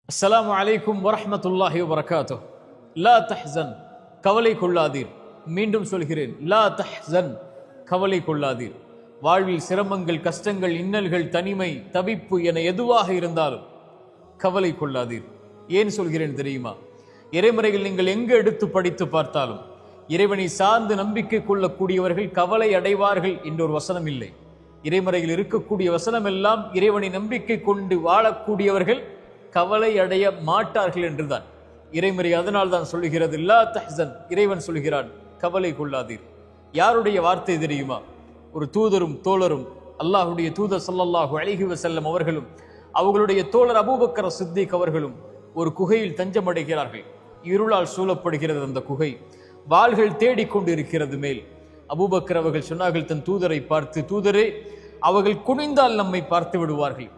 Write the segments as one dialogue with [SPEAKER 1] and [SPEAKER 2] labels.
[SPEAKER 1] அஸ்ஸலாமு அலைக்கும் வரஹ்மத்துல்லாஹி வபரகாத்துஹ். லா தஹ்சன், கவலை கொள்ளாதீர். மீண்டும் சொல்கிறேன், லா தஹ்சன், கவலை கொள்ளாதீர். வாழ்வில் சிரமங்கள், கஷ்டங்கள், இன்னல்கள், தனிமை, தவிப்பு என எதுவாக இருந்தாலும் கவலை கொள்ளாதீர். ஏன் சொல்கிறேன் தெரியுமா? இறைமறைகள் நீங்கள் எங்கு எடுத்து படித்து பார்த்தாலும் இறைவனை சார்ந்து நம்பிக்கை கொள்ளக்கூடியவர்கள் கவலை அடைவார்கள் என்ற ஒரு வசனம் இல்லை. இறைமறையில் இருக்கக்கூடிய வசனம் எல்லாம் இறைவனை நம்பிக்கை கொண்டு வாழக்கூடியவர்கள் கவலை அடைய மாட்டார்கள் என்றுதான் இறைமறை. அதனால் தான் சொல்லுகிறது லா தஹ்சன். இறைவன் சொல்கிறான், கவலை கொள்ளாதீர். யாருடைய வார்த்தை தெரியுமா? ஒரு தூதரும் தோழரும், அல்லாஹுடைய தூதர் ஸல்லல்லாஹு அலைஹி வஸல்லம் அவர்களும் அவர்களுடைய தோழர் அபூபக்கர் சித்திக் அவர்களும் ஒரு குகையில் தஞ்சமடைகிறார்கள். இருளால் சூழப்படுகிறது அந்த குகை. வாள்கள் தேடிக்கொண்டு இருக்கிறது மேல். அபூபக்கர் அவர்கள் சொன்னார்கள் தன் தூதரை பார்த்து, தூதரே, அவர்கள் குனிந்தால் நம்மை பார்த்து விடுவார்கள்.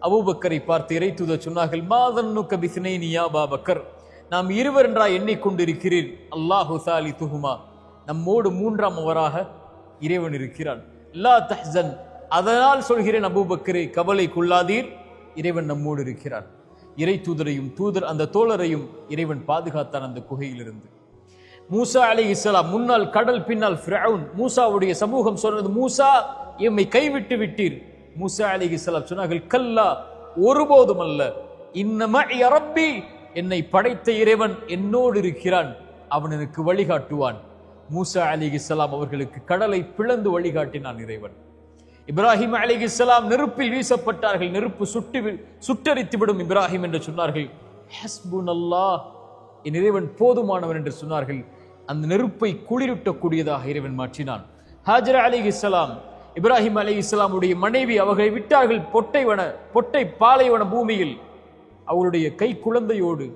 [SPEAKER 1] அபூபக்கரை பார்த்து இறை தூதர் சொன்னார்கள், மாதன்னுக்க பிஸ்னைனி யா அபூபக்கர், நாம் இருவர் என்றா எண்ணிக்கொண்டிருக்கிறீர். அல்லாஹு சாலிதுஹுமா, நம்மோடு மூன்றாம் அவராக இறைவன் இருக்கிறான். லா தஹ்சன், அதனால் சொல்கிறேன் அபூபக்கரே, கவலை கொள்ளாதீர், இறைவன் நம்மோடு இருக்கிறான். இறை தூதரையும் தூதர் அந்த தோழரையும் இறைவன் பாதுகாத்தான் அந்த குகையிலிருந்து. மூசா அலைஹிஸ்ஸலாம் முன்னால் கடல், பின்னால் ஃபிரௌன். மூசாவுடைய சமூகம் சொன்னது, மூசா எம்மை கைவிட்டு விட்டீர். மூசா அலைஹிஸ்ஸலாம் சொன்னார்கள், கல்லா, ஒருபோதும் அல்ல. இன்னம ரப்பி, என்னை படைத்த இறைவன் என்னோடு இருக்கிறான், அவன் எனக்கு வழிகாட்டுவான். மூசா அலைஹிஸ்ஸலாம் அவர்களுக்கு கடலை பிளந்து வழிகாட்டினான் இறைவன். இப்ராஹிம் அலைஹிஸ்ஸலாம் நெருப்பில் வீசப்பட்டார்கள். நெருப்பு சுட்டரித்து விடும் இப்ராஹிம் என்று சொன்னார்கள். ஹஸ்புனல்லாஹ், என் இறைவன் போதுமானவன் என்று சொன்னார்கள். அந்த நெருப்பை குளிரூட்டக்கூடியதாக இறைவன் மாற்றினான். ஹாஜரா அலைஹிஸ்ஸலாம், இப்ராஹிம் அலைஹிஸ்ஸலாமுடைய மனைவி, அவர்களை விட்டார்கள் பொட்டை பாலைவன பூமியில் அவருடைய கை குழந்தையோடு.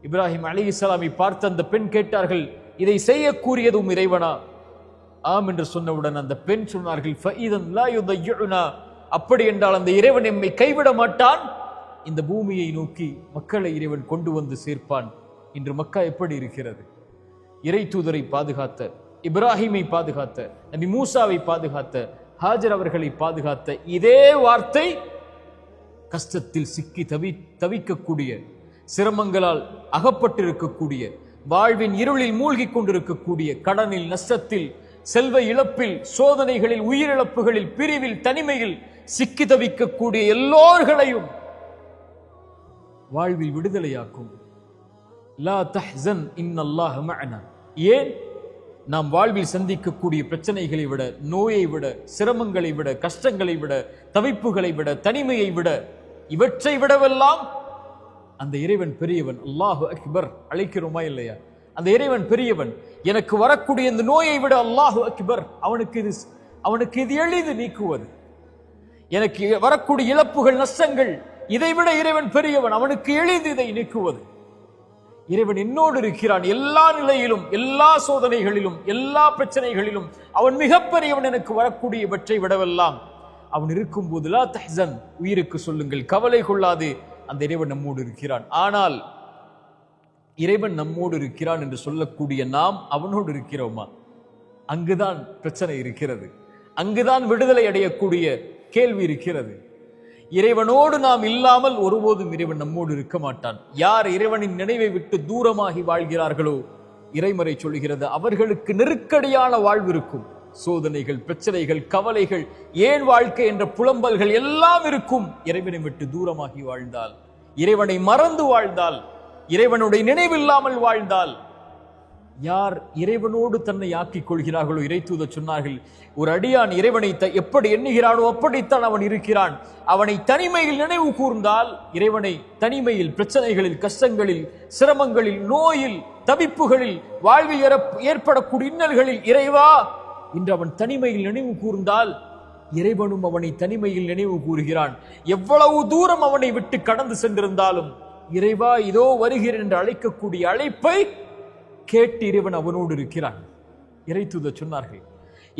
[SPEAKER 1] இப்ராஹிம் அலைஹிஸ்ஸலாமை பார்த்து அந்த பெண் கேட்டார்கள், இதை செய்யக்கூடியதும் இறைவனா? ஆம் என்று சொன்னவுடன் அந்த பெண் சொன்னார்கள், ஃபஇதன் லா யுதையுனா, அப்படி என்றால் அந்த இறைவன் எம்மை கைவிட மாட்டான். இந்த பூமியை நோக்கி மக்களை இறைவன் கொண்டு வந்து சேர்ப்பான். இன்று மக்கா எப்படி இருக்கிறது? இறை தூதரை பாதுகாத்த, இப்ராஹிமை பாதுகாத்த, நபி மூசாவை பாதுகாத்த, ஹாஜர் அவர்களை பாதுகாத்த இதே வார்த்தை கஷ்டத்தில் சிக்கி தவிக்கக்கூடிய, சிரமங்களால் அகப்பட்டிருக்கக்கூடிய, வாழ்வின் இருளில் மூழ்கி கொண்டிருக்கக்கூடிய, கடனில், நஷ்டத்தில், செல்வ இழப்பில், சோதனைகளில், உயிரிழப்புகளில், பிரிவில், தனிமையில் சிக்கி தவிக்கக்கூடிய எல்லோர்களையும் வாழ்வில் விடுதலையாக்கும். லா தஹ்சன் இன்னல்லாஹ மஅனா. ஏன்? நாம் வாழ்வில் சந்திக்கக்கூடிய பிரச்சனைகளை விட, நோயை விட, சிரமங்களை விட, கஷ்டங்களை விட, தவிப்புகளை விட, தனிமையை விட, இவற்றை விடவெல்லாம் அந்த இறைவன் பெரியவன். அல்லாஹு அக்பர் அழைக்கிறோமா இல்லையா? அந்த இறைவன் பெரியவன். எனக்கு வரக்கூடிய இந்த நோயை விட அல்லாஹு அக்பர், அவனுக்கு இது எளிது நீக்குவது. எனக்கு வரக்கூடிய இழப்புகள், நஷ்டங்கள், இதை விட இறைவன் பெரியவன், அவனுக்கு எளிது இதை நீக்குவது. இறைவன் என்னோடு இருக்கிறான் எல்லா நிலையிலும், எல்லா சோதனைகளிலும், எல்லா பிரச்சனைகளிலும். அவன் மிகப்பெரியவன். எனக்கு வரக்கூடிய இவற்றை விடவெல்லாம் அவன் இருக்கும் போது லா தஹ்சன், உயிருக்கு சொல்லுங்கள், கவலை கொள்ளாது, அந்த இறைவன் நம்மோடு இருக்கிறான். ஆனால் இறைவன் நம்மோடு இருக்கிறான் என்று சொல்லக்கூடிய நாம் அவனோடு இருக்கிறோமா? அங்குதான் பிரச்சனை இருக்கிறது. அங்குதான் விடுதலை அடையக்கூடிய கேள்வி இருக்கிறது. இறைவனோடு நாம் இல்லாமல் ஒருபோதும் இறைவன் நம்மோடு இருக்க மாட்டான். யார் இறைவனின் நினைவை விட்டு தூரமாகி வாழ்கிறார்களோ, இறைமறை சொல்கிறது, அவர்களுக்கு நெருக்கடியான வாழ்வு இருக்கும். சோதனைகள், பிரச்சனைகள், கவலைகள், ஏன் வாழ்க்கை என்ற புலம்பல்கள் எல்லாம் இருக்கும். இறைவனை விட்டு தூரமாகி வாழ்ந்தால், இறைவனை மறந்து வாழ்ந்தால், இறைவனுடைய நினைவில்லாமல் வாழ்ந்தால், யார் இறைவனோடு தன்னை ஆக்கிக் கொள்கிறார்களோ, இறை தூதர் சொன்னார்கள், ஒரு அடியான் இறைவனை எப்படி எண்ணுகிறானோ அப்படித்தான் அவன் இருக்கிறான். அவனை தனிமையில் நினைவு கூர்ந்தால், இறைவனை தனிமையில், பிரச்சனைகளில், கஷ்டங்களில், சிரமங்களில், நோயில், தவிப்புகளில், வாழ்வில் ஏற்படக்கூடிய இன்னல்களில், இறைவா இன்று அவன் தனிமையில் நினைவு கூர்ந்தால், இறைவனும் அவனை தனிமையில் நினைவு கூறுகிறான். எவ்வளவு தூரம் அவனை விட்டு கடந்து சென்றிருந்தாலும், இறைவா இதோ வருகிறேன் என்று அழைக்கக்கூடிய அழைப்பை கேட்டு இறைவன் அவனோடு இருக்கிறான். இறை தூதர் சொன்னார்கள்,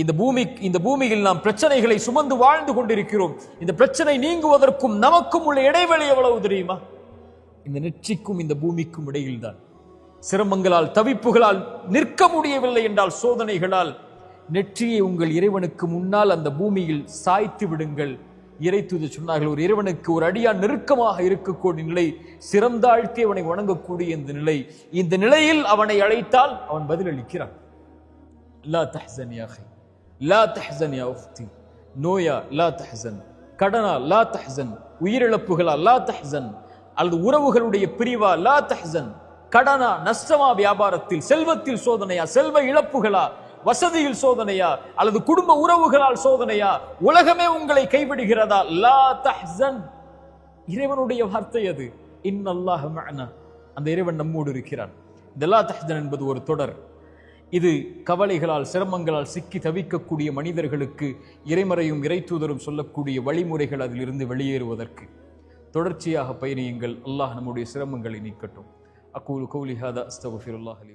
[SPEAKER 1] இந்த பூமியில் நாம் பிரச்சனைகளை சுமந்து வாழ்ந்து கொண்டிருக்கிறோம். இந்த பிரச்சனை நீங்குவதற்கும் நமக்கும் உள்ள இடைவெளி எவ்வளவு தெரியுமா? இந்த நெற்றிக்கும் இந்த பூமிக்கும் இடையில்தான். சிரமங்களால், தவிப்புகளால் நிற்க முடியவில்லை என்றால், சோதனைகளால், நெற்றியை உங்கள் இறைவனுக்கு முன்னால் அந்த பூமியில் சாய்த்து விடுங்கள். இறை தூதர் சொன்னார்கள், ஒரு இறைவனுக்கு ஒரு அடியான் நெருக்கமாக இருக்கக்கூடிய நிலை, சிறந்தாழ்த்தி அவனை வணங்கக்கூடிய இந்த நிலை. இந்த நிலையில் அவனை அழைத்தால் அவன் பதிலளிக்கிறான். லா தஹ்சன் யா அஹி, லா தஹ்சன் யா உஃப்தி. நோயா லா தஹ்சன், கடனா லா தஹ்சன், உயிரிழப்புகளா லா தஹ்சன், அல்லது உறவுகளுடைய பிரிவா லா தஹ்சன், கடனா நஷ்டமா, வியாபாரத்தில் செல்வத்தில் சோதனையா, செல்வ இழப்புகளா, வசதியில் சோதனையா, அல்லது குடும்ப உறவுகளால் சோதனையா, உலகமே உங்களை கைவிடுகிறதா, லா தஹ்சன். இறைவனுடைய வார்த்தை அது. இன்னல்லாஹ மஅனா, அந்த இறைவன் நம்மோடு இருக்கிறான். இந்த லா தஹ்சன் என்பது ஒரு தொடர். இது கவலைகளால் சிரமங்களால் சிக்கி தவிக்கக்கூடிய மனிதர்களுக்கு இறைமறையும் இறை தூதரும் சொல்லக்கூடிய வழிமுறைகள் அதிலிருந்து வெளியேறுவதற்கு. தொடர்ச்சியாக பயணியுங்கள். அல்லாஹ் நம்முடைய சிரமங்களை நீக்கட்டும். அகூலு கௌலி ஹாதா அஸ்தக்ஃபிருல்லாஹ் லி